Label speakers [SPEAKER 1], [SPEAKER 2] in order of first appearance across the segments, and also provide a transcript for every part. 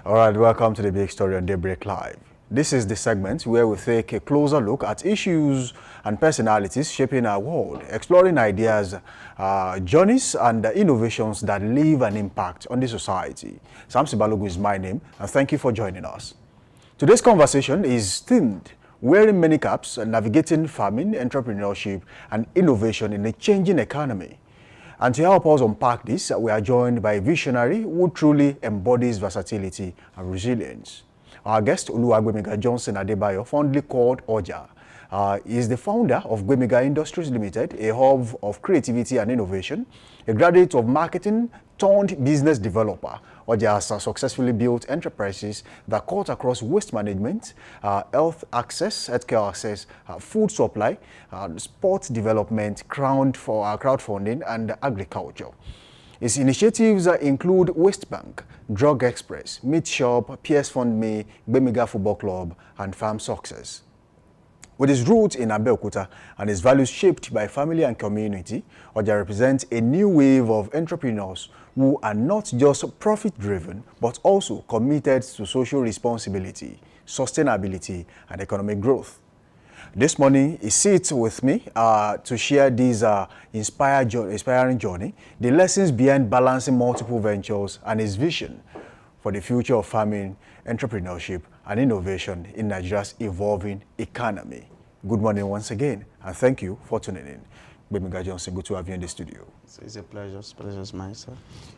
[SPEAKER 1] All right, welcome to the Big Story on Daybreak Live. This is the segment where we take a closer look at issues and personalities shaping our world, exploring ideas, journeys, and innovations that leave an impact on the society. Samson Balogun is my name, and thank you for joining us. Today's conversation is themed Wearing Many Caps and Navigating Farming, Entrepreneurship, and Innovation in a Changing Economy. And to help us unpack this, we are joined by a visionary who truly embodies versatility and resilience. Our guest, Oluwagbemiga Johnson Adebayo, fondly called Oja, is the founder of Gbemiga Industries Limited, a hub of creativity and innovation, a graduate of marketing turned business developer. Oja has successfully built enterprises that cut across waste management, health access, healthcare access, food supply, sports development, crowdfunding, and agriculture. His initiatives include Waste Bank, Drug Express, Meat Shop, PS Fund Me, Gbemiga Football Club, and Farm Success. With his roots in Abeokuta and his values shaped by family and community, Oja represents a new wave of entrepreneurs who are not just profit-driven, but also committed to social responsibility, sustainability, and economic growth. This morning, he sits with me to share this inspiring journey, the lessons behind balancing multiple ventures, and his vision for the future of farming, entrepreneurship, and innovation in Nigeria's evolving economy. Good morning once again, and thank you for tuning in. Gbemiga Johnson, good to have you in the studio.
[SPEAKER 2] It's a pleasure. Pleasure's mine, sir.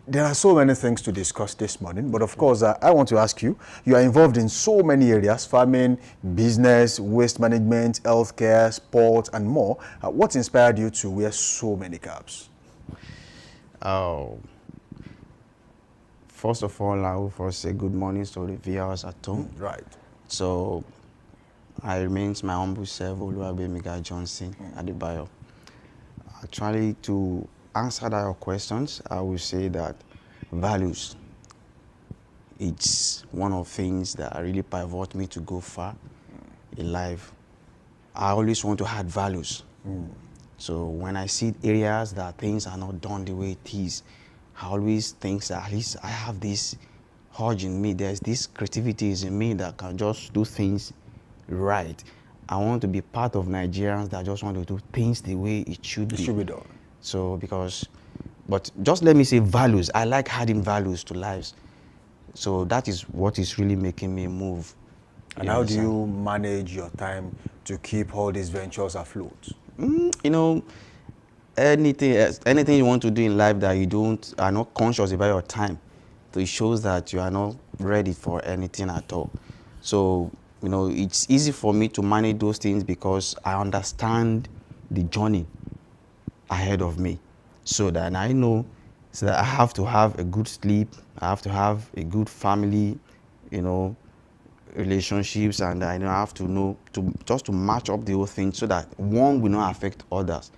[SPEAKER 1] There are so many things to discuss this morning, but of course, I want to ask you, you are involved in so many areas, farming, business, waste management, healthcare, sports, and more. What inspired you to wear so many caps?
[SPEAKER 2] First of all, I will first say good morning to the viewers at home.
[SPEAKER 1] Right.
[SPEAKER 2] So, I remain my humble self, Oluwagbemiga Johnson Adebayo. Actually, to answer your questions, I will say that values, it's one of the things that really pivot me to go far in life. I always want to add values. So when I see areas that things are not done the way it is, I always think that at least I have this urge in me. There's this creativity in me that can just do things right. I want to be part of Nigerians that just want to do things the way it should be.
[SPEAKER 1] It should be done.
[SPEAKER 2] So but just let me say values. I like adding values to lives. So that is what is really making me move.
[SPEAKER 1] And how do you manage your time to keep all these ventures afloat?
[SPEAKER 2] Anything you want to do in life that you are not conscious about your time, so it shows that you are not ready for anything at all. So, it's easy for me to manage those things because I understand the journey ahead of me. So that I know that I have to have a good sleep, I have to have a good family, relationships, and I have to know to match up the whole thing so that one will not affect others.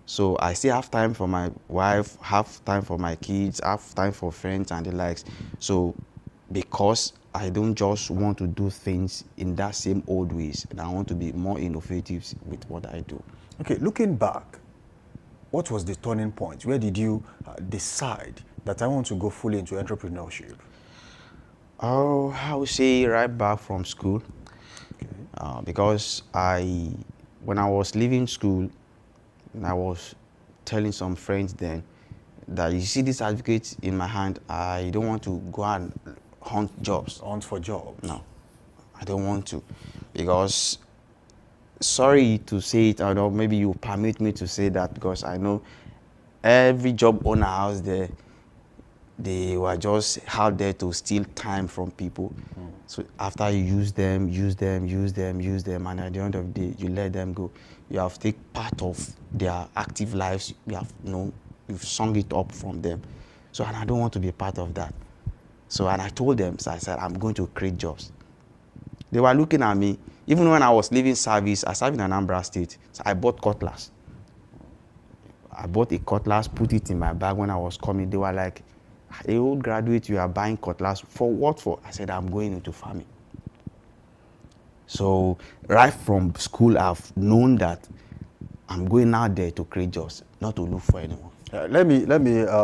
[SPEAKER 2] So I still have time for my wife, have time for my kids, have time for friends and the likes. So because I don't just want to do things in that same old ways, and I want to be more innovative with what I do.
[SPEAKER 1] Okay, looking back, what was the turning point? Where did you decide that I want to go fully into entrepreneurship?
[SPEAKER 2] Oh, I would say right back from school. Okay. Because when I was leaving school, I was telling some friends then that you see this certificate in my hand, I don't want to go and hunt jobs.
[SPEAKER 1] Hunt for jobs?
[SPEAKER 2] No, I don't want to. Because, sorry to say it, I know maybe you permit me to say that because I know every job owner out there, they were just out there to steal time from people. So after you use them, and at the end of the day, you let them go. You have to take part of their active lives. You have, you've sung it up from them. So, and I don't want to be a part of that. So, and I told them, so I said, I'm going to create jobs. They were looking at me. Even when I was leaving service, I served in Anambra State. So I bought cutlass. I bought a cutlass, put it in my bag when I was coming. They were like, a old graduate, you are buying cutlass. For what for? I said, I'm going into farming. So right from school, I've known that I'm going out there to create jobs, not to look for anyone.
[SPEAKER 1] Let me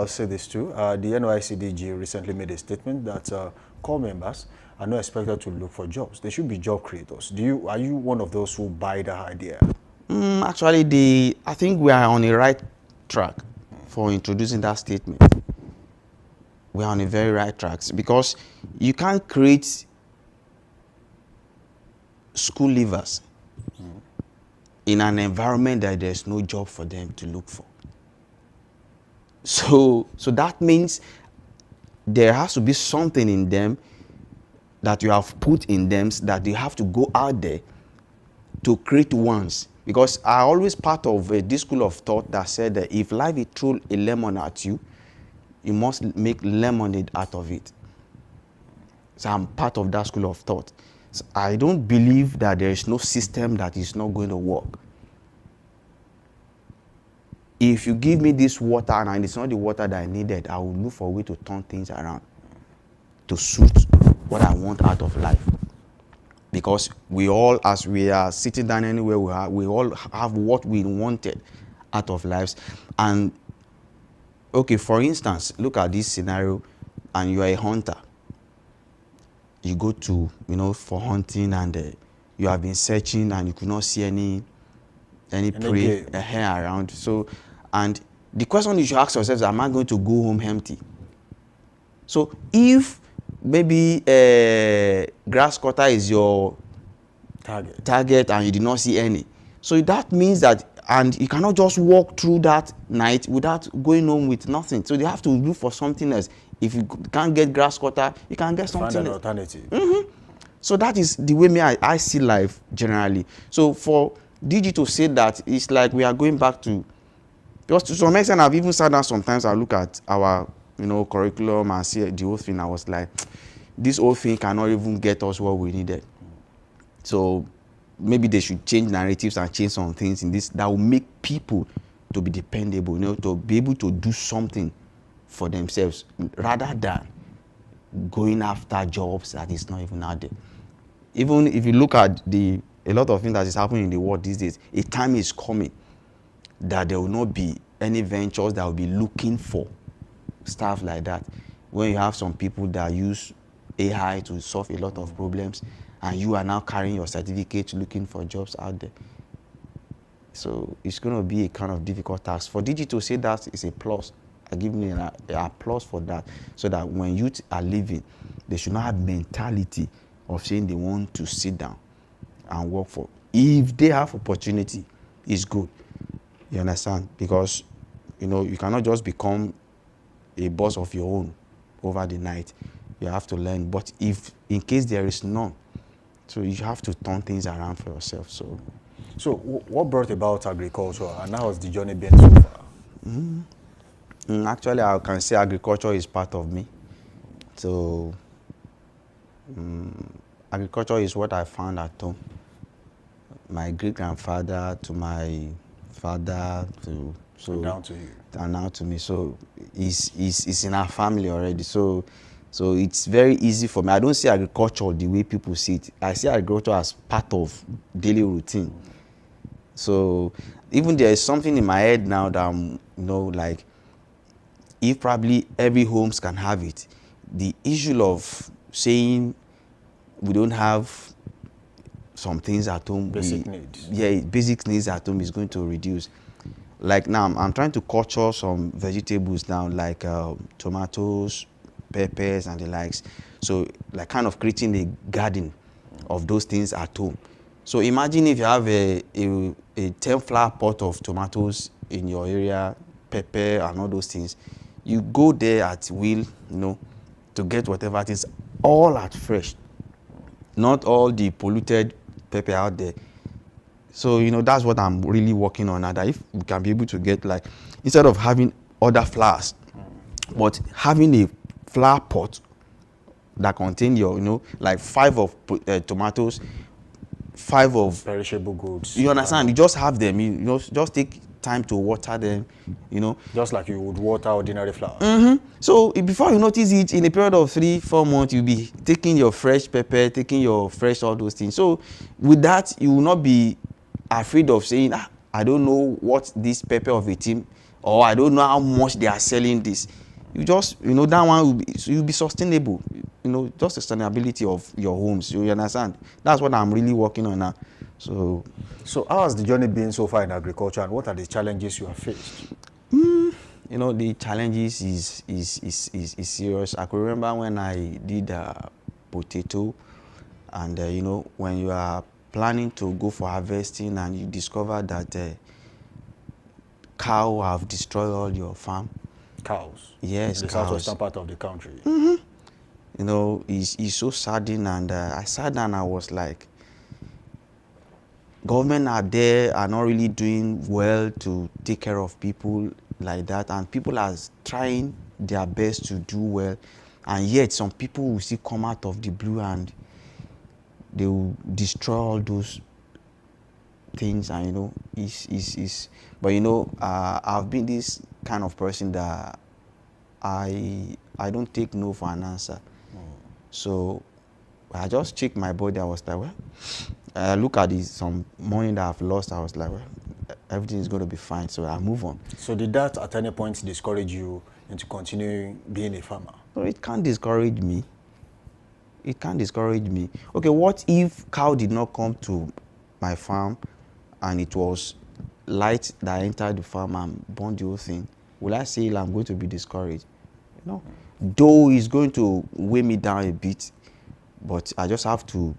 [SPEAKER 1] say this too. The NYCDG recently made a statement that core members are not expected to look for jobs. They should be job creators. Are you one of those who buy that idea?
[SPEAKER 2] Actually, I think we are on the right track for introducing that statement. We are on a very right track because you can't create school leavers in an environment that there's no job for them to look for. So that means there has to be something in them that you have put in them that you have to go out there to create ones. Because I always part of this school of thought that said that if life is throw a lemon at you, you must make lemonade out of it. So I'm part of that school of thought. So I don't believe that there is no system that is not going to work. If you give me this water and it's not the water that I needed, I will look for a way to turn things around to suit what I want out of life. Because we all, as we are sitting down anywhere we all have what we wanted out of lives. And okay, for instance, look at this scenario and you are a hunter. You go to, for hunting and you have been searching and you could not see any prey around. So, and the question you should ask yourself is, am I going to go home empty? So if maybe grass cutter is your target and you did not see any, so that means that, and you cannot just walk through that night without going home with nothing. So you have to look for something else. If you can't get grass cutter, you can get something
[SPEAKER 1] Find an
[SPEAKER 2] else.
[SPEAKER 1] alternative.
[SPEAKER 2] So that is the way I see life generally. So for DG to say that, it's like we are going back to, because to some extent I've even sat down sometimes, I look at our curriculum and see the whole thing. I was like, this whole thing cannot even get us what we needed. So maybe they should change narratives and change some things in this that will make people to be dependable, to be able to do something for themselves rather than going after jobs that is not even out there. Even if you look at a lot of things that is happening in the world these days, a time is coming that there will not be any ventures that will be looking for stuff like that. When you have some people that use AI to solve a lot of problems, and you are now carrying your certificate looking for jobs out there. So it's going to be a kind of difficult task. For DG to say that is a plus. I give me an applause for that, so that when youth are leaving, they should not have mentality of saying they want to sit down and work for. If they have opportunity, it's good. You understand? Because you cannot just become a boss of your own over the night. You have to learn. But if in case there is none, so you have to turn things around for yourself.
[SPEAKER 1] So what brought about agriculture, and how has the journey been so far?
[SPEAKER 2] Actually, I can say agriculture is part of me. So agriculture is what I found at home. My great-grandfather to my father
[SPEAKER 1] And down to you.
[SPEAKER 2] And now to me. So it's in our family already. So it's very easy for me. I don't see agriculture the way people see it. I see agriculture as part of daily routine. So even there is something in my head now that I'm, like, if probably every homes can have it, the issue of saying we don't have some things at home,
[SPEAKER 1] Basic needs.
[SPEAKER 2] Yeah, basic needs at home is going to reduce. Like now, I'm trying to culture some vegetables now, like tomatoes, peppers, and the likes. So, like, kind of creating a garden of those things at home. So imagine if you have a 10-flower pot of tomatoes in your area, pepper and all those things. You go there at will, to get whatever it is, all at fresh. Not all the polluted pepper out there. So, that's what I'm really working on now, that if we can be able to get, like, instead of having other flowers, but having a flower pot that contain your, like 5 of tomatoes, 5 of
[SPEAKER 1] perishable goods.
[SPEAKER 2] You understand? You just have them. You just take time to water them.
[SPEAKER 1] Just like you would water ordinary flowers.
[SPEAKER 2] So before you notice it, in a period of 3-4 months, you'll be taking your fresh pepper, taking your fresh all those things. So with that, you will not be afraid of saying, I don't know what this pepper of a team or I don't know how much they are selling this. You just, that one will be sustainable. Just sustainability of your homes. You understand? That's what I'm really working on now. So
[SPEAKER 1] how has the journey been so far in agriculture, and what are the challenges you have faced?
[SPEAKER 2] the challenges is serious. I could remember when I did potato, and when you are planning to go for harvesting and you discover that cow have destroyed all your farm.
[SPEAKER 1] Cows?
[SPEAKER 2] Yes,
[SPEAKER 1] in the
[SPEAKER 2] cows.
[SPEAKER 1] southwestern part of the country.
[SPEAKER 2] It's so saddening, and I sat down and I was like, government are there, are not really doing well to take care of people like that, and people are trying their best to do well, and yet some people will still come out of the blue and they will destroy all those things. And but I've been this kind of person that I don't take no for an answer. So I just checked my body. I was like, well, I look at some money that I've lost. I was like, well, everything is going to be fine. So I move on.
[SPEAKER 1] So did that at any point discourage you into continuing being a farmer?
[SPEAKER 2] No, it can't discourage me. It can't discourage me. Okay, what if cow did not come to my farm and it was light that entered the farm and burned the whole thing? Will I say I'm going to be discouraged? No. Though it's going to weigh me down a bit, but I just have to,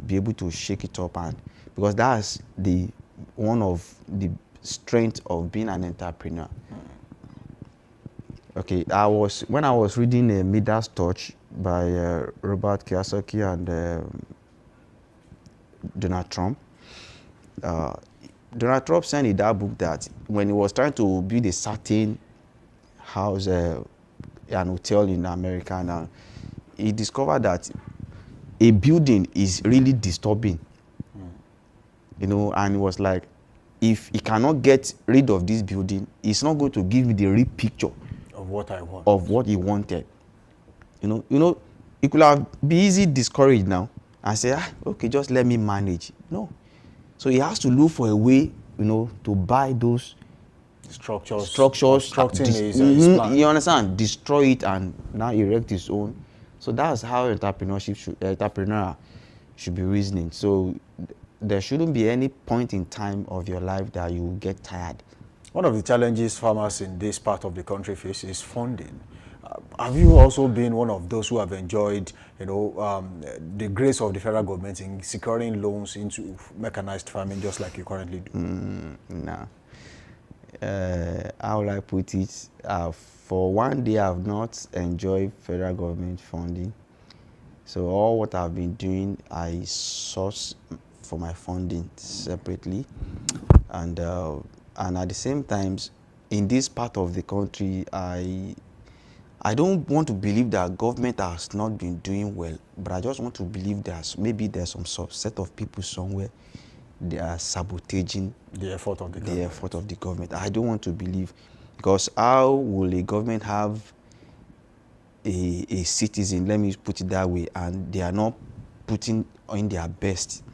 [SPEAKER 2] be able to shake it up, and because that's one of the strengths of being an entrepreneur. Okay, when I was reading Midas Touch by Robert Kiyosaki and Donald Trump. Donald Trump said in that book that when he was trying to build a certain house, an hotel in America, now he discovered that a building is really disturbing. And he was like, if he cannot get rid of this building, it's not going to give me the real picture
[SPEAKER 1] of what I want,
[SPEAKER 2] of what he wanted. It could have been easy discouraged now and say, okay, just let me manage. No. So he has to look for a way, to buy those structures,
[SPEAKER 1] his plan.
[SPEAKER 2] You understand? Destroy it and now erect his own. So that's how entrepreneur should be reasoning. So there shouldn't be any point in time of your life that you get tired.
[SPEAKER 1] One of the challenges farmers in this part of the country face is funding. Have you also been one of those who have enjoyed, the grace of the federal government in securing loans into mechanized farming, just like you currently do?
[SPEAKER 2] No. How will I put it? For one day, I've not enjoyed federal government funding. So all what I've been doing, I source for my funding separately, and at the same time, in this part of the country, I don't want to believe that government has not been doing well, but I just want to believe that maybe there's some subset of people somewhere they are sabotaging
[SPEAKER 1] the effort of the government.
[SPEAKER 2] I don't want to believe, because how will a government have a citizen, let me put it that way, and they are not putting in their best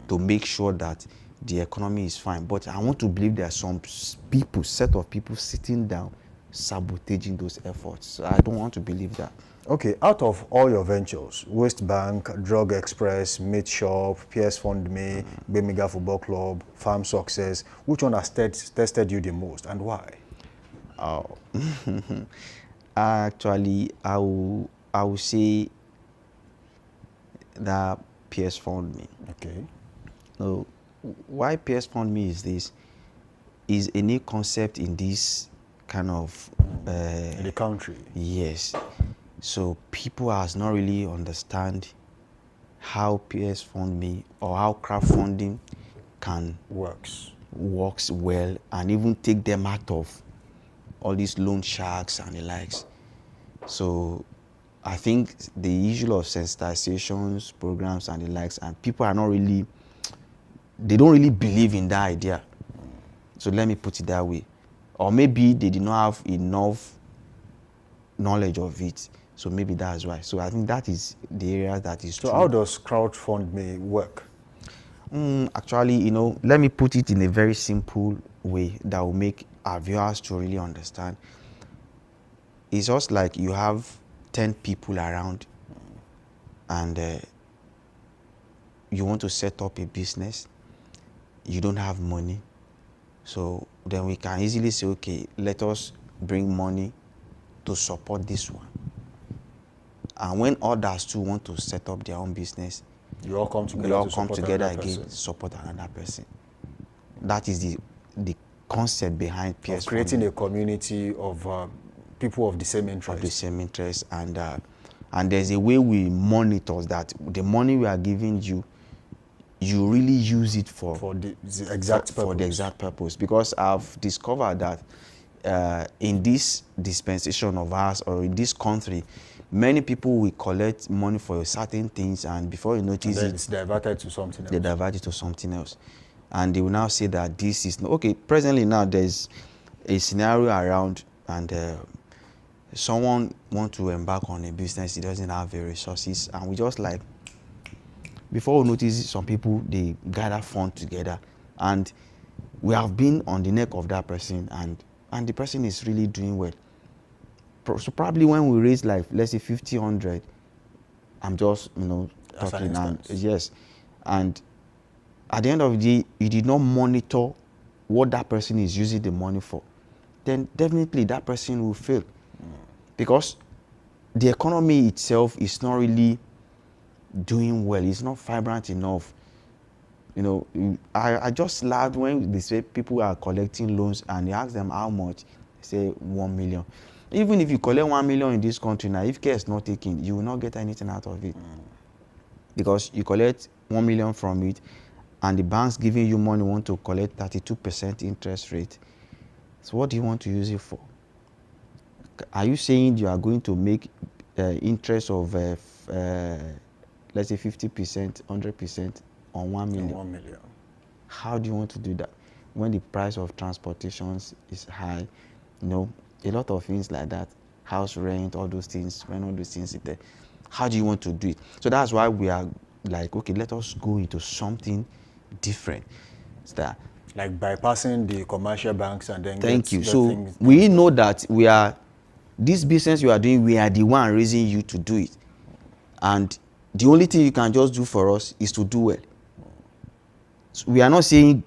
[SPEAKER 2] to make sure that the economy is fine? But I want to believe there are some set of people sitting down sabotaging those efforts. So I don't want to believe that.
[SPEAKER 1] Okay, out of all your ventures, Waste Bank, Drug Express, Meat Shop, PS Fund Me, Bemiga Football Club, Farm Success, which one has tested you the most and why?
[SPEAKER 2] Actually, I will say that PS Fund Me.
[SPEAKER 1] Okay.
[SPEAKER 2] So why PS Fund Me is a new concept in this kind of
[SPEAKER 1] in the country.
[SPEAKER 2] Yes. So people has not really understand how PS Fund Me or how crowdfunding works well, and even take them out of all these loan sharks and the likes. So I think the issue of sensitizations, programs and the likes, and people are not really, they don't really believe in that idea. So let me put it that way. Or maybe they did not have enough knowledge of it. So maybe that's why. So I think that is the area that is true.
[SPEAKER 1] So how does crowdfunding work?
[SPEAKER 2] Actually, let me put it in a very simple way that will make our viewers to really understand. It's just like you have 10 people around and you want to set up a business, you don't have money. So then we can easily say, okay, let us bring money to support this one. And when others too want to set up their own business,
[SPEAKER 1] You all come together
[SPEAKER 2] we all
[SPEAKER 1] to
[SPEAKER 2] come
[SPEAKER 1] support
[SPEAKER 2] together
[SPEAKER 1] another
[SPEAKER 2] again
[SPEAKER 1] person.
[SPEAKER 2] to support another person. That is the concept behind peers
[SPEAKER 1] Of creating
[SPEAKER 2] funding.
[SPEAKER 1] a community of people of the same interest.
[SPEAKER 2] Of the same interest, and there's a way we monitor that the money we are giving you, you really use it for
[SPEAKER 1] the exact purpose.
[SPEAKER 2] For the exact purpose. Because I've discovered that in this dispensation of ours, or in this country, many people will collect money for certain things, and before you notice
[SPEAKER 1] and then it's diverted to something else.
[SPEAKER 2] They divert it to something else, and they will now say that this is okay. Presently now there's a scenario around, and someone want to embark on a business, he doesn't have the resources, and we just like, before we notice, some people, they gather funds together, and we have been on the neck of that person, and the person is really doing well. So probably when we raise, like, let's say 50, 100, I'm just, talking, and yes, and at the end of the day, you did not monitor what that person is using the money for, then definitely that person will fail. Because the economy itself is not really doing well. It's not vibrant enough. I just laughed when they say people are collecting loans and they ask them how much. They say 1 million. Even if you collect 1 million in this country now, if care is not taken, you will not get anything out of it. Because you collect 1 million from it, and the banks giving you money want to collect 32% interest rate. So what do you want to use it for? Are you saying you are going to make interest of, let's say 50%, 100% on 1 million?
[SPEAKER 1] 1 million.
[SPEAKER 2] How do you want to do that? When the price of transportations is high, a lot of things like that, house rent, all those things, when all those things are there, how do you want to do it? So that's why we are like, okay, let us go into something different. It's that,
[SPEAKER 1] like bypassing the commercial banks and then
[SPEAKER 2] thank you. So we know that this business you are doing, we are the one raising you to do it. And the only thing you can just do for us is to do well. So we are not saying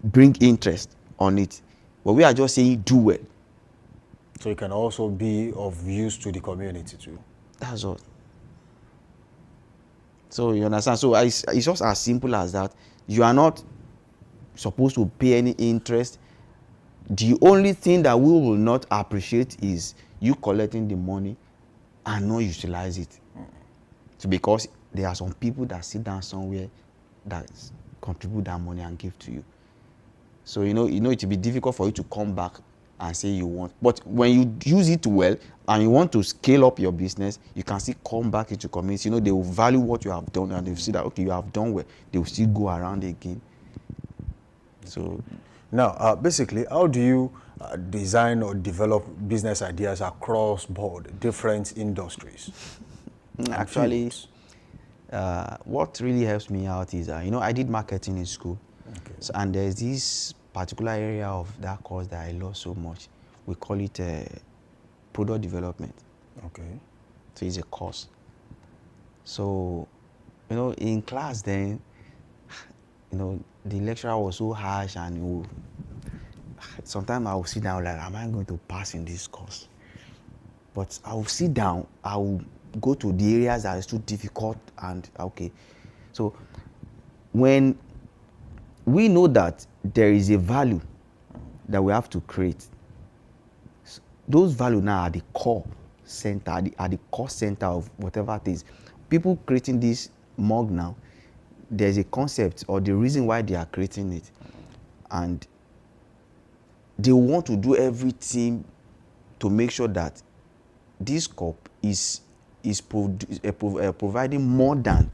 [SPEAKER 2] bring interest on it, but we are just saying do well.
[SPEAKER 1] So it can also be of use to the community too.
[SPEAKER 2] That's all. So you understand? So it's just as simple as that. You are not supposed to pay any interest. The only thing that we will not appreciate is you collecting the money and not utilize it. So because there are some people that sit down somewhere that contribute that money and give to you. So it will be difficult for you to come back and say you want. But when you use it well and you want to scale up your business, you can still come back into community. They will value what you have done, and they will see that, okay, you have done well. They will still go around again. So
[SPEAKER 1] now, basically, how do you design or develop business ideas across board, different industries?
[SPEAKER 2] Actually, what really helps me out is, I did marketing in school.
[SPEAKER 1] Okay.
[SPEAKER 2] So, and there's this particular area of that course that I love so much. We call it product development.
[SPEAKER 1] Okay.
[SPEAKER 2] So it's a course. So, in class then, the lecturer was so harsh, and sometimes I will sit down like, am I going to pass in this course? But I will sit down, I will go to the areas that is too difficult, and okay. So when we know that there is a value that we have to create, those values now are the core center, are the core center of whatever it is. People creating this mug now, there's a concept or the reason why they are creating it, and they want to do everything to make sure that this cup is providing more than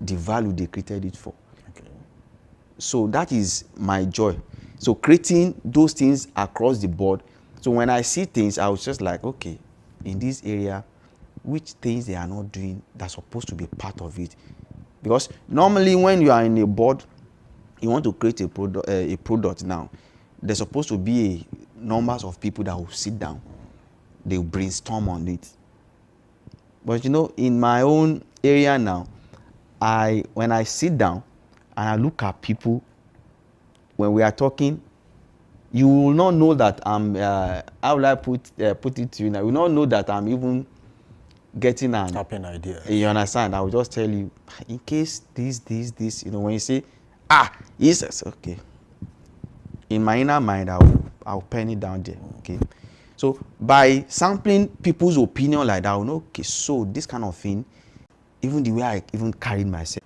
[SPEAKER 2] the value they created it for.
[SPEAKER 1] Okay.
[SPEAKER 2] So that is my joy. So creating those things across the board. So when I see things, I was just like, okay, in this area, which things they are not doing that's supposed to be part of it. Because normally when you are in a board, you want to create a product now. there's supposed to be a numbers of people that will sit down, they will brainstorm on it. But you know, in my own area now, when I sit down and I look at people, when we are talking, you will not know that I'm, how will I put it to you now? You will not know that I'm even getting an
[SPEAKER 1] tapping ideas.
[SPEAKER 2] You understand? I will just tell you, in case this, you know, when you say, yes, okay. In my inner mind, I'll pen it down there, okay? So by sampling people's opinion like that, I will know, okay, so this kind of thing, even the way I even carried myself,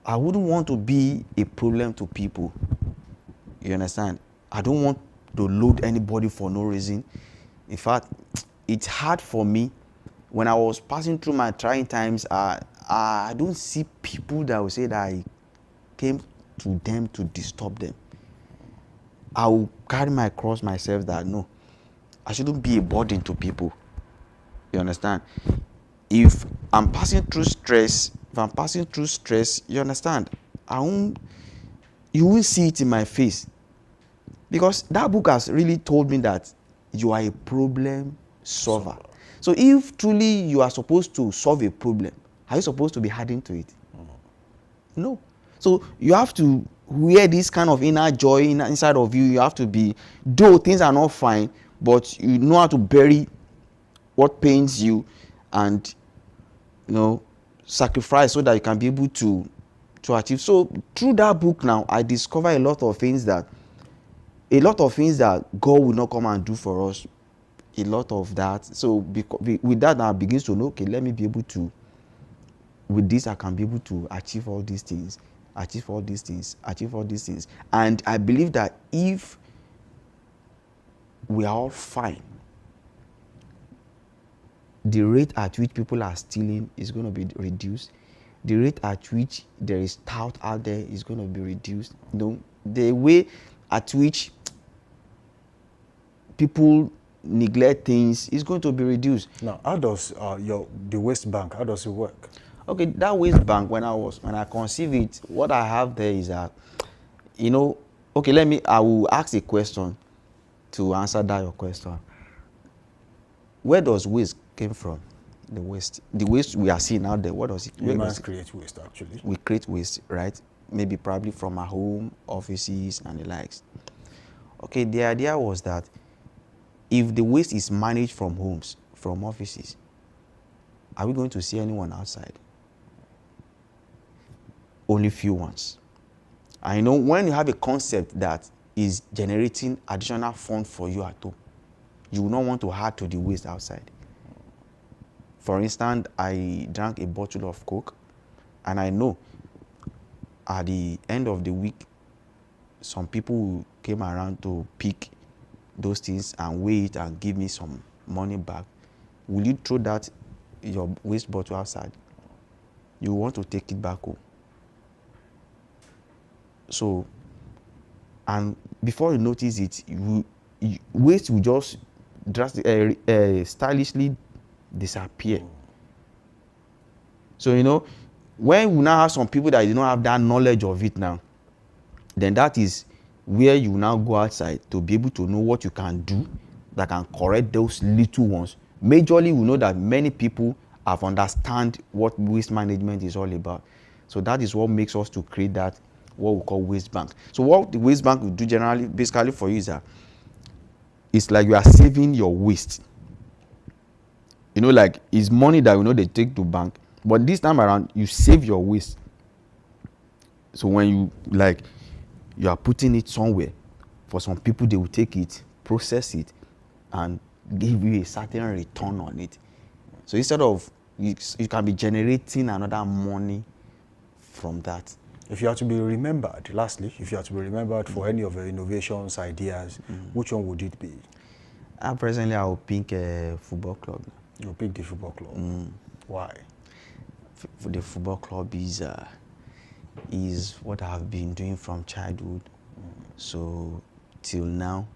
[SPEAKER 2] I wouldn't want to be a problem to people. You understand? I don't want to load anybody for no reason. In fact, it's hard for me when I was passing through my trying times. I don't see people that will say that I came to them to disturb them. I will carry my cross myself that no, I shouldn't be a burden to people. You understand? If I'm passing through stress, you understand, you won't see it in my face. Because that book has really told me that you are a problem solver. So if truly you are supposed to solve a problem, are you supposed to be adding to it? No. So you have to wear this kind of inner joy inside of you. You have to be, though things are not fine, but you know how to bury what pains you and, you know, sacrifice so that you can be able to achieve. So through that book now, I discover a lot of things that God will not come and do for us. A lot of that. So with that now, I begin to know, okay, let me be able to, with this I can be able to achieve all these things. And I believe that if we are all fine, the rate at which people are stealing is going to be reduced. The rate at which there is theft out there is going to be reduced. You know, the way at which people neglect things is going to be reduced.
[SPEAKER 1] Now, how does the waste bank, how does it work?
[SPEAKER 2] Okay, that waste bank, when I conceive it, what I have there is that, you know, okay, I will ask a question to answer that your question. Where does waste came from? The waste we are seeing out there, what does it?
[SPEAKER 1] Humans create waste, actually.
[SPEAKER 2] We create waste, right? Maybe probably from our home, offices, and the likes. Okay, the idea was that if the waste is managed from homes, from offices, are we going to see anyone outside? Only few ones. I know when you have a concept that is generating additional funds for you at home, you will not want to add to the waste outside. For instance, I drank a bottle of Coke, and I know at the end of the week, some people came around to pick those things and weigh it and give me some money back. Will you throw your waste bottle outside? You want to take it back home. So, and before you notice it, waste will just stylishly disappear. So, you know, when we now have some people that do not have that knowledge of it now, then that is where you now go outside to be able to know what you can do that can correct those little ones. Majorly, we know that many people have understand what waste management is all about. So that is what makes us to create that, what we call waste bank. So what the waste bank will do generally, basically for you is that it's like you are saving your waste. You know, like it's money that you know they take to bank, but this time around you save your waste. So when you are putting it somewhere, for some people they will take it, process it, and give you a certain return on it. So instead of you can be generating another money from that.
[SPEAKER 1] If you are to be remembered, lastly, if you are to be remembered for any of your innovations, ideas, which one would it be?
[SPEAKER 2] Presently, I will pick a football club.
[SPEAKER 1] You'll pick the football club. Why?
[SPEAKER 2] For the football club is what I have been doing from childhood, so till now.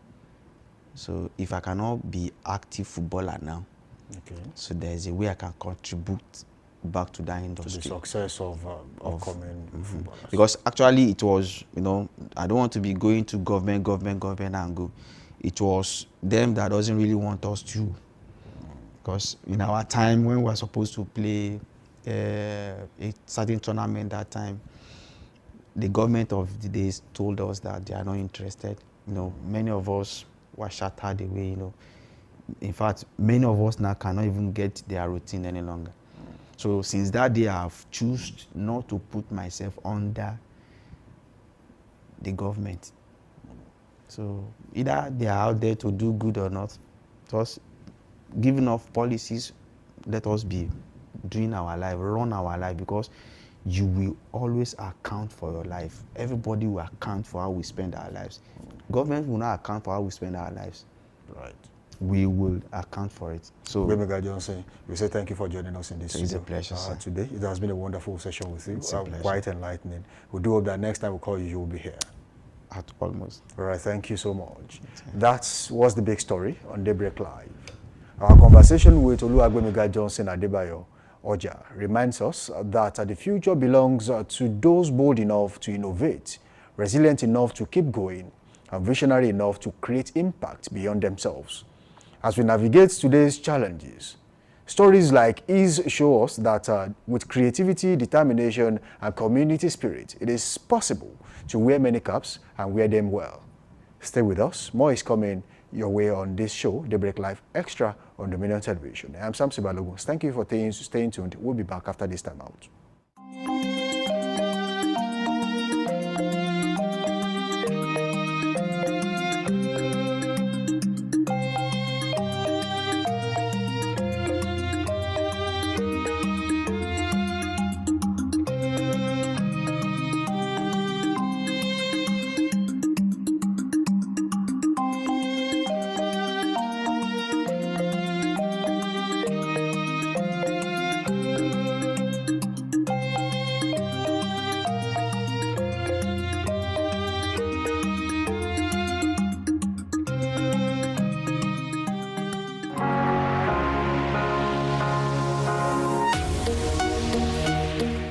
[SPEAKER 2] So if I cannot be active footballer now, okay, so there is a way I can contribute back to that
[SPEAKER 1] To
[SPEAKER 2] industry.
[SPEAKER 1] the success of upcoming footballers.
[SPEAKER 2] Because actually it was, you know, I don't want to be going to government and go. It was them that doesn't really want us to. Because in our time when we were supposed to play a certain tournament that time, the government of the days told us that they are not interested. You know, many of us were shattered away, you know. In fact, many of us now cannot even get their routine any longer. So since that day, I've chosen not to put myself under the government. So either they are out there to do good or not. Just giving off policies, let us be doing our life, run our life, because you will always account for your life. Everybody will account for how we spend our lives. Government will not account for how we spend our lives.
[SPEAKER 1] Right.
[SPEAKER 2] We will account for it. So,
[SPEAKER 1] Oluwagbemiga Johnson, we say thank you for joining us in this
[SPEAKER 2] it's a
[SPEAKER 1] studio,
[SPEAKER 2] pleasure, sir.
[SPEAKER 1] today. It has been a wonderful session with you.
[SPEAKER 2] It's a pleasure.
[SPEAKER 1] Quite enlightening. We do hope that next time we call you, you will be here.
[SPEAKER 2] At almost.
[SPEAKER 1] All right, thank you so much. That was the big story on Daybreak Live. Our conversation with Oluwagbemiga Johnson Adebayo, Oja, reminds us that the future belongs to those bold enough to innovate, resilient enough to keep going, and visionary enough to create impact beyond themselves. As we navigate today's challenges, stories like his show us that with creativity, determination, and community spirit, it is possible to wear many caps and wear them well. Stay with us. More is coming your way on this show, Daybreak Live Extra on Dominion Television. I'm Samson Balogun. Thank you for staying tuned. We'll be back after this time out.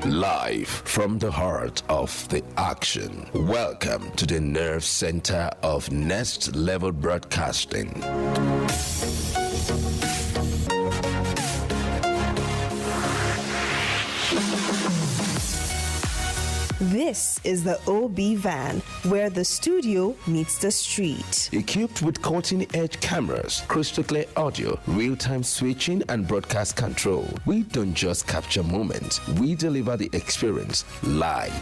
[SPEAKER 3] Live from the heart of the action. Welcome to the nerve center of Next Level Broadcasting.
[SPEAKER 4] This is the OB van, where the studio meets the street.
[SPEAKER 3] Equipped with cutting-edge cameras, crystal clear audio, real-time switching, and broadcast control, we don't just capture moments, we deliver the experience live.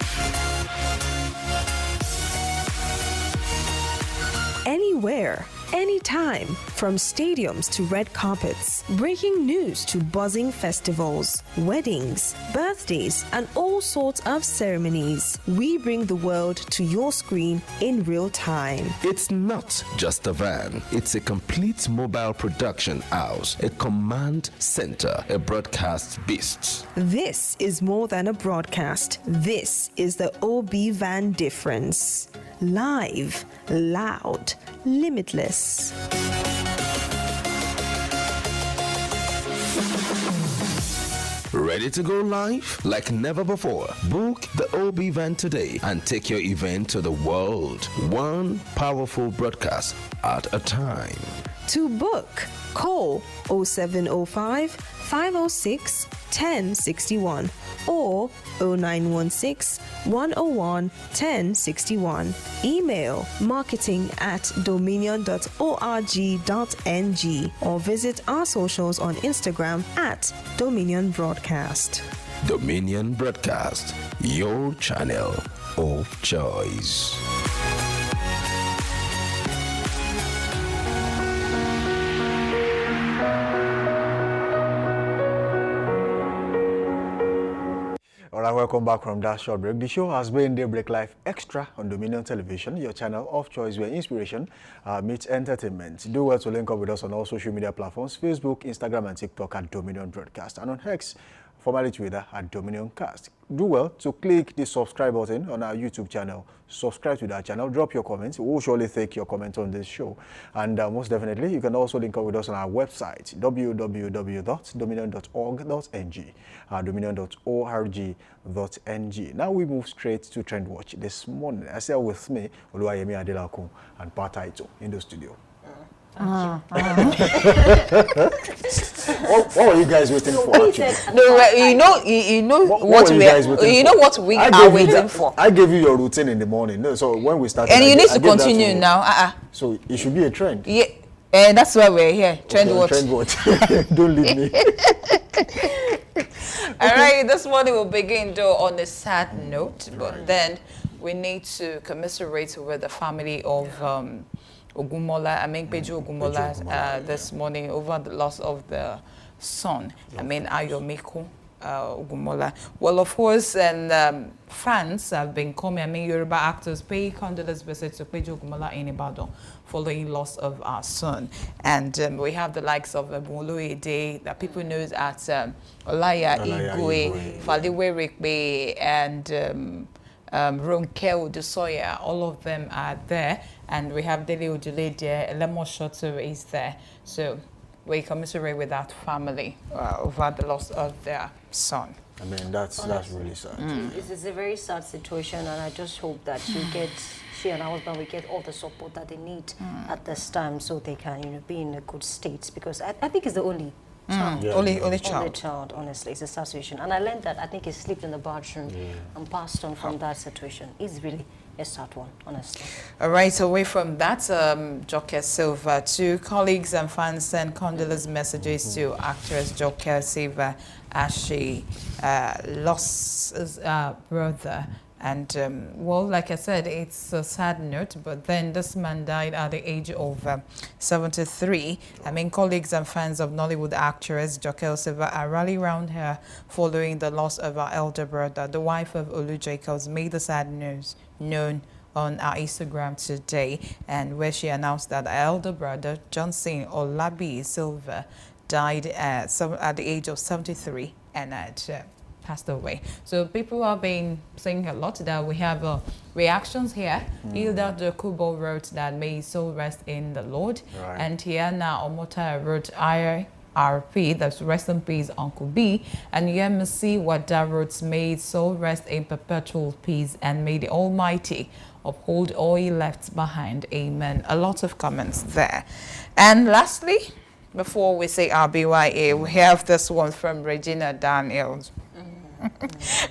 [SPEAKER 4] Anywhere, anytime, from stadiums to red carpets, breaking news to buzzing festivals, weddings, birthdays, and all sorts of ceremonies. We bring the world to your screen in real time.
[SPEAKER 3] It's not just a van, it's a complete mobile production house, a command center, a broadcast beast.
[SPEAKER 4] This is more than a broadcast. This is the OB van difference. Live, loud, limitless.
[SPEAKER 3] Ready to go live? Like never before. Book the OB van today and take your event to the world. One powerful broadcast at a time.
[SPEAKER 4] To book, call 0705 506 1061 or 0916 101 1061. Email marketing@dominion.org.ng or visit our socials on Instagram @Dominion Broadcast.
[SPEAKER 3] Dominion Broadcast, your channel of choice.
[SPEAKER 1] All right, welcome back from that short break. The show has been Daybreak Live Extra on Dominion Television, your channel of choice where inspiration meets entertainment. Do well to link up with us on all social media platforms, Facebook, Instagram, and TikTok at Dominion Broadcast. And on X, formerly Twitter at Dominion Cast. Do well to click the subscribe button on our YouTube channel. Subscribe to that channel. Drop your comments. We'll surely take your comment on this show. And most definitely, you can also link up with us on our website, www.dominion.org.ng, dominion.org.ng. Now we move straight to Trend Watch this morning. I say with me, Oluwagbemiga Johnson and Pataito in the studio. What were you guys waiting for?
[SPEAKER 5] No, you know what we are waiting for.
[SPEAKER 1] I gave you your routine in the morning. No, so when we started,
[SPEAKER 5] and you need to continue now.
[SPEAKER 1] So it should be a trend.
[SPEAKER 5] Yeah, and that's why we're here. Trend watch.
[SPEAKER 1] Trend watch. Don't leave me.
[SPEAKER 5] All right, this morning we'll begin though on a sad note, but then we need to commiserate with the family of Ogunmola, Peju Ogunmola, this morning over the loss of the son, Ayomiko Ogunmola. Well, of course, and fans have been coming, Yoruba actors pay condolence visits to Peju Ogunmola in Ibadan following loss of our son. And we have the likes of Bolu Ede, that people know as Olaya Igwe, Faliwe Rikbe, and Ronke Odusoya. All of them are there. And we have Dele Ojule there, Elemo Shoto is there. So we commiserate with that family over the loss of their son.
[SPEAKER 1] That's really sad.
[SPEAKER 6] It's a very sad situation, and I just hope that she and her husband will get all the support that they need at this time, so they can be in a good state. Because I think it's the only child.
[SPEAKER 5] Only child.
[SPEAKER 6] Only child, honestly. It's a sad situation. And I learned that I think he slept in the bathroom and passed on from that situation. It's really a sad one, honestly.
[SPEAKER 5] All right, away from that, Joker Silva, to colleagues and fans send condolence messages to actress Joker Silva as she lost his brother. And, well, like I said, it's a sad note, but then this man died at the age of 73. Colleagues and fans of Nollywood actress Jokel Silva are rallying around her following the loss of her elder brother. The wife of Olu Jacobs made the sad news known on our Instagram today, and where she announced that her elder brother, Johnson Olabi Silva, died at the age of 73 and had passed away. So people have been saying a lot that we have reactions here. Hilda de Kubo wrote that may his soul rest in the Lord.
[SPEAKER 1] Right.
[SPEAKER 5] And Tiana Omota wrote IRP, that's rest in peace, Uncle B. And Yemisi Wada wrote, may his soul rest in perpetual peace, and may the Almighty uphold all he left behind. Amen. A lot of comments there. And lastly, before we say our BYA, we have this one from Regina Daniels.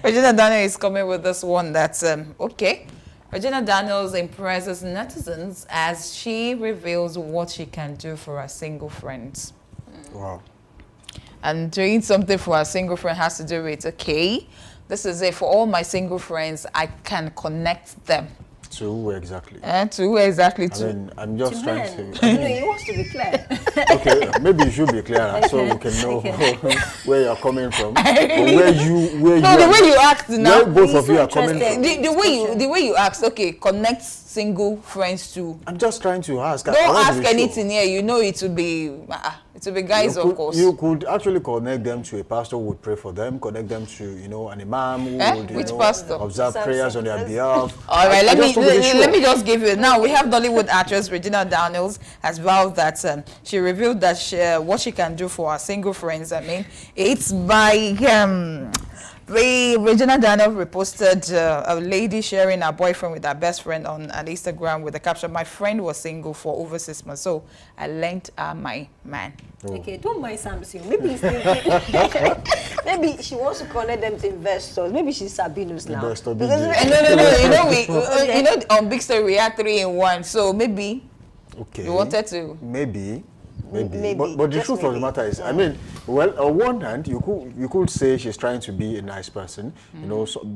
[SPEAKER 5] Regina Daniels is coming with this one that's okay. Regina Daniels impresses netizens as she reveals what she can do for her single friends.
[SPEAKER 1] Wow.
[SPEAKER 5] And doing something for her single friend has to do with, okay, this is it. For all my single friends, I can connect them.
[SPEAKER 1] To who exactly?
[SPEAKER 5] To who exactly to?
[SPEAKER 1] I'm just
[SPEAKER 6] To
[SPEAKER 1] trying
[SPEAKER 6] men.
[SPEAKER 1] to...
[SPEAKER 6] He wants to be clear.
[SPEAKER 1] Okay, maybe you should be clearer so we can know where you're coming from. Or the
[SPEAKER 5] way you act now.
[SPEAKER 1] Where both of you are coming from.
[SPEAKER 5] The way you ask, okay, connect single friends to.
[SPEAKER 1] I'm just trying to ask.
[SPEAKER 5] Don't ask anything here. You know it will be guys, of course.
[SPEAKER 1] You could actually connect them to a pastor who would pray for them, connect them to, an imam who would,
[SPEAKER 5] pastor?
[SPEAKER 1] Observe prayers on their behalf.
[SPEAKER 5] All right, let me just give you. Now, we have Nollywood actress Regina Daniels as well that she revealed that what she can do for her single friends. It's by... Regina Daniels reposted a lady sharing her boyfriend with her best friend on Instagram with the caption, "My friend was single for over 6 months, so I lent her my man."
[SPEAKER 6] Oh. Okay, don't mind Samson. Maybe he's thinking, maybe she wants to connect them to investors. Maybe she's Sabinus now.
[SPEAKER 5] No. On Big Story we had 3 in 1, so maybe
[SPEAKER 1] we
[SPEAKER 5] wanted to.
[SPEAKER 1] Maybe. But the truth of the matter is, well, on one hand, you could say she's trying to be a nice person,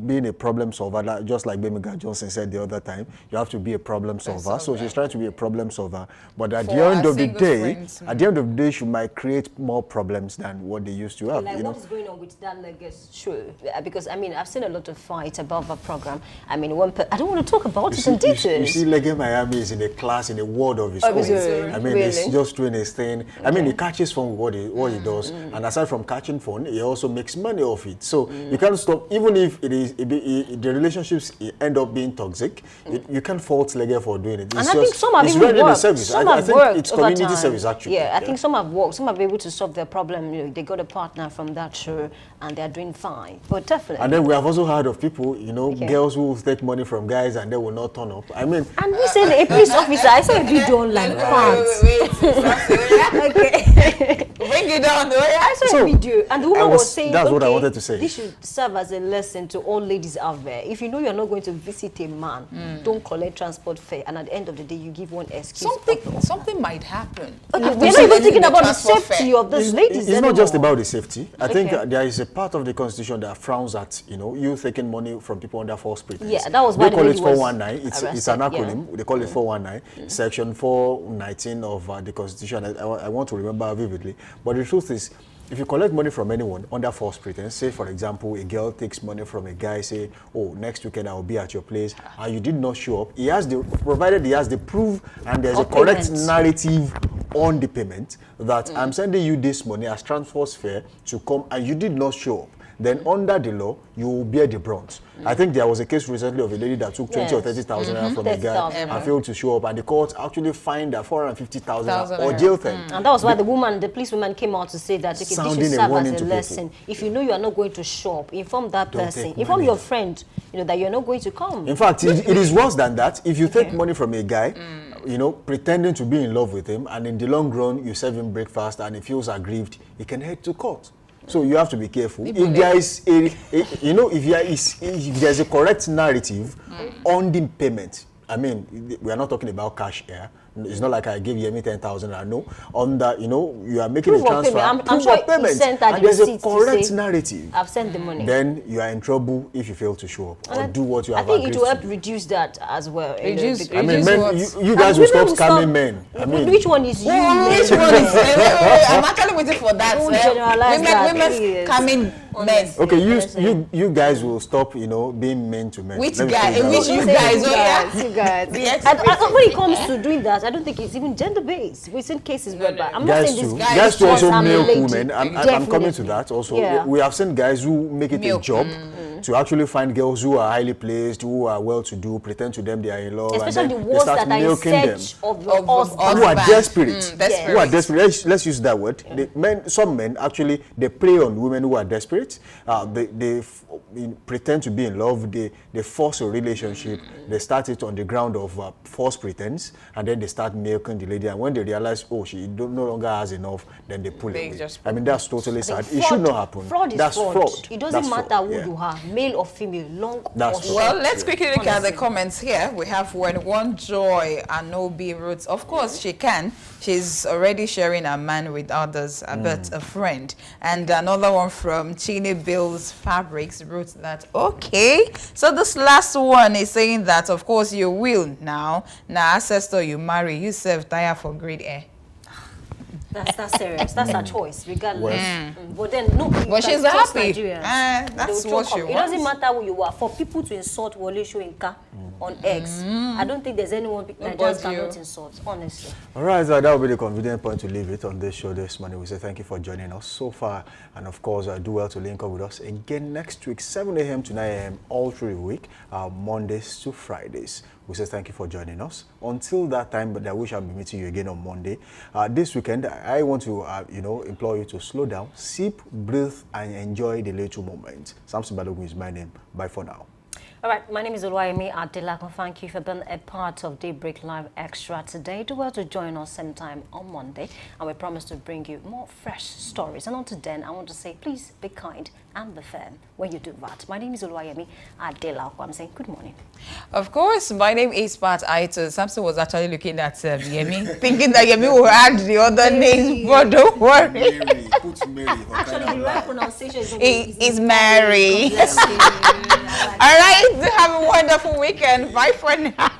[SPEAKER 1] being a problem solver, just like Gbemiga Johnson said the other time. You have to be a problem solver. So she's trying to be a problem solver. But at the end of the day, she might create more problems than what they used to have.
[SPEAKER 6] Like what is going on with that Lagos show? Because I've seen a lot of fights above the program. I don't want to talk about it in detail.
[SPEAKER 1] You see, Lege Miami is in a class, in a world of his own.
[SPEAKER 6] Really?
[SPEAKER 1] He's just doing his thing. He catches fun with what he does. And aside from catching fun, he also makes money off it. So you can't stop, even if the relationships end up being toxic, you can't fault Lege for doing it.
[SPEAKER 6] And I think some have even worked.
[SPEAKER 1] Service.
[SPEAKER 6] Some
[SPEAKER 1] I
[SPEAKER 6] have
[SPEAKER 1] think
[SPEAKER 6] worked
[SPEAKER 1] it's
[SPEAKER 6] over
[SPEAKER 1] community
[SPEAKER 6] time.
[SPEAKER 1] service, actually.
[SPEAKER 6] Yeah, I think some have worked. Some have been able to solve their problem. You know, they got a partner from that show, and they're doing fine. But definitely.
[SPEAKER 1] And then we have also heard of people, you know, girls who will take money from guys and they will not turn up. I mean,
[SPEAKER 6] and we said a police officer. I saw a video online. Okay.
[SPEAKER 5] Bring it down.
[SPEAKER 6] I saw a video, and the woman was saying,
[SPEAKER 1] that's what I wanted to say.
[SPEAKER 6] This should serve as a lesson to all ladies out there. If you know you're not going to visit a man, don't collect transport fare, and at the end of the day, you give one excuse.
[SPEAKER 5] Something might happen.
[SPEAKER 6] Okay, we're not even thinking about the safety of those ladies.
[SPEAKER 1] It's not just about the safety. I think there is a part of the constitution that frowns at, you know, you taking money from people under false pretense.
[SPEAKER 6] Yeah, that was why
[SPEAKER 1] they call it 419. It's an acronym.
[SPEAKER 6] Yeah.
[SPEAKER 1] They call it 419. Section 419 of the constitution. I want to remember vividly. But the truth is, if you collect money from anyone under false pretense, say for example, a girl takes money from a guy, say, oh, next weekend I will be at your place, and you did not show up, provided he has the proof and there's a correct narrative on the payment that I'm sending you this money as transport fare to come, and you did not show up, then under the law, you will bear the brunt. I think there was a case recently of a lady that took 20 or 30,000 from a guy and failed to show up, and the court actually fined her 450,000 or jail time.
[SPEAKER 6] And that was why the policewoman came out to say that okay, this should serve as a lesson. If you know you are not going to show up, inform that person, inform your friend, you know, that you're not going to come.
[SPEAKER 1] In fact, it is worse than that. If you take money from a guy, you know, pretending to be in love with him, and in the long run, you serve him breakfast and he feels aggrieved, he can head to court. So you have to be careful. If there is if there's a correct narrative on the payment, I mean, we are not talking about cash here. It's not like I gave Yemi 10,000. I know on that, you know, you are making a transfer.
[SPEAKER 6] I'm sure you sent that,
[SPEAKER 1] and there's a correct narrative.
[SPEAKER 6] I've sent the money.
[SPEAKER 1] Then you are in trouble if you fail to show up or do what you have
[SPEAKER 6] agreed to.
[SPEAKER 1] I think
[SPEAKER 6] it will help reduce that as well.
[SPEAKER 5] Reduce.
[SPEAKER 1] I mean, men, you guys will stop scamming men. I mean,
[SPEAKER 6] which one is you?
[SPEAKER 5] Which one is? I'm actually waiting for that.
[SPEAKER 6] Don't generalize that.
[SPEAKER 5] Women scamming men.
[SPEAKER 1] Okay, you guys will stop, you know, being men to men.
[SPEAKER 5] Which guy? Which you guys?
[SPEAKER 6] You guys. When it comes to doing that, I don't think it's even gender-based. We've seen cases whereby I'm not saying this
[SPEAKER 1] guys to also milk women. I'm coming to that also.
[SPEAKER 6] Yeah.
[SPEAKER 1] We have seen guys who make it a job to actually find girls who are highly placed, who are well-to-do, pretend to them they are in love,
[SPEAKER 6] especially
[SPEAKER 1] and
[SPEAKER 6] the ones that are in search of
[SPEAKER 1] who are desperate. Who are desperate. Let's use that word. Some men actually they prey on women who are desperate. They pretend to be in love. They force a relationship. They start it on the ground of false pretense, and then they start milking the lady. And when they realize, oh, she no longer has enough, then they pull away. I mean, that's totally sad. It should not happen.
[SPEAKER 6] Fraud is fraud. It doesn't matter who you are, male or female, long or short.
[SPEAKER 5] Well, let's quickly look at the comments here. We have one Joy Anobi wrote, of course she can. She's already sharing her man with others, but a friend. And another one from Chini Bills Fabrics wrote that, okay. So this last one is saying that, of course, you will now ancestor you marry, you serve tire for great air.
[SPEAKER 6] That's serious. That's her choice, regardless. But then, no.
[SPEAKER 5] But she's happy. That's what she wants.
[SPEAKER 6] It doesn't matter who you are. For people to insult Wole Soyinka on X, I don't think there's anyone Nigerians cannot insult, honestly.
[SPEAKER 1] All right, so that will be the convenient point to leave it on this show this morning. We say thank you for joining us so far. And of course, do well to link up with us again next week, 7 a.m. to 9 a.m. all through the week, Mondays to Fridays. We say thank you for joining us. Until that time, but I wish I'll be meeting you again on Monday. This weekend, I want to, implore you to slow down, sip, breathe, and enjoy the little moment. Samson Balogun is my name. Bye for now.
[SPEAKER 6] All right, my name is Oluwagbemiga Johnson. Thank you for being a part of Daybreak Live Extra today. Do well to join us sometime on Monday, and we promise to bring you more fresh stories. And until then, I want to say, please be kind and be firm when you do that. My name is Oluwagbemiga Johnson. I'm saying good morning.
[SPEAKER 5] Of course, my name is Pat Aito. Samson was actually looking at Yemi, thinking that Yemi will add the other names, but don't worry.
[SPEAKER 1] Mary, put Mary.
[SPEAKER 6] Actually, the right pronunciation
[SPEAKER 5] is Mary. All right, have a wonderful weekend. Bye for now.